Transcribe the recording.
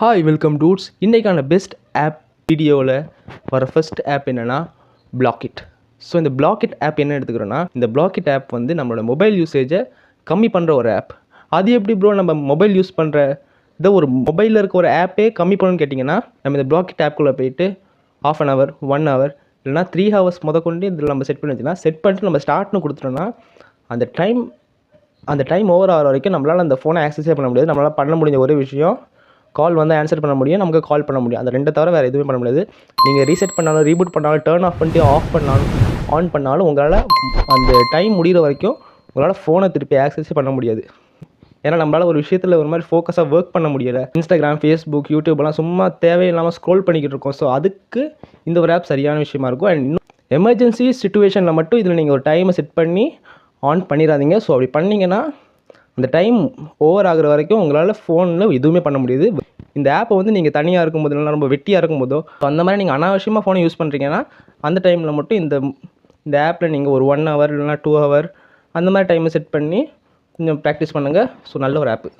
Hi welcome dudes. இன்றைக்கான best app வீடியோவில் வர ஃபர்ஸ்ட் ஆப் என்னென்னா பிளாக்கிட். ஸோ இந்த பிளாக்கிட் ஆப் என்ன எடுத்துக்கிறோன்னா, இந்த பிளாக்கிட் ஆப் வந்து நம்மளோட மொபைல் யூசேஜை கம்மி பண்ணுற ஒரு ஆப். அது எப்படி ப்ரோ நம்ம மொபைல் யூஸ் பண்ணுற இதை ஒரு மொபைலில் இருக்க ஒரு ஆப்பே கம்மி பண்ணணும்னு கேட்டிங்கன்னா, நம்ம இந்த பிளாக்கிட் ஆப்குள்ளே போயிட்டு ½ அன் ஹவர் 1 ஹவர் இல்லைனா 3 ஹவர்ஸ் கொண்டு இதில் நம்ம செட் பண்ணி வச்சுன்னா, செட் பண்ணிட்டு நம்ம ஸ்டார்ட்னு கொடுத்துட்டோன்னா அந்த டைம் ஓவர் ஆகிற வரைக்கும் நம்மளால் அந்த ஃபோனை ஆக்சஸே பண்ண முடியாது. நம்மளால் பண்ண முடிஞ்ச ஒரே விஷயம் கால் வந்து ஆன்சர் பண்ண முடியும், நமக்கு கால் பண்ண முடியும். அந்த ரெண்டை தவிர வேறு எதுவுமே பண்ண முடியாது. நீங்கள் ரீசெட் பண்ணாலும், ரீபூட் பண்ணாலும், டர்ன் ஆஃப் பண்ணிட்டு ஆஃப் பண்ணாலும், ஆன் பண்ணாலும் உங்களால் அந்த டைம் முடிகிற வரைக்கும் உங்களால் ஃபோனை திருப்பி ஆக்சஸே பண்ண முடியாது. ஏன்னா நம்மளால் ஒரு விஷயத்தில் ஒரு மாதிரி ஃபோக்கஸாக ஒர்க் பண்ண முடியலை. இன்ஸ்டாகிராம், ஃபேஸ்புக், யூடியூப்லாம் சும்மா தேவையில்லாமல் ஸ்க்ரோல் பண்ணிக்கிட்டு இருக்கோம். ஸோ அதுக்கு இந்த ஒரு ஆப் சரியான விஷயமா இருக்கும். அண்ட் இன்னும் எமர்ஜென்சி சிச்சுவேஷனில் மட்டும் இதில் நீங்கள் ஒரு டைமை செட் பண்ணி ஆன் பண்ணிடாதீங்க. ஸோ அப்படி பண்ணிங்கன்னா அந்த டைம் ஓவர் ஆகிற வரைக்கும் உங்களால் ஃபோனில் எதுவுமே பண்ண முடியாது. இந்த ஆப்பை வந்து நீங்கள் தனியாக இருக்கும்போது, இல்லைனா ரொம்ப வெட்டியாக இருக்கும்போதோ, அந்த மாதிரி நீங்கள் அனாவசியமாக ஃபோனை யூஸ் பண்ணுறீங்கன்னா அந்த டைமில் மட்டும் இந்த ஆப்பில் நீங்கள் ஒரு 1 ஹவர் இல்லைனா 2 ஹவர் அந்த மாதிரி டைமை செட் பண்ணி கொஞ்சம் ப்ராக்டிஸ் பண்ணுங்கள். ஸோ நல்ல ஒரு ஆப்பு.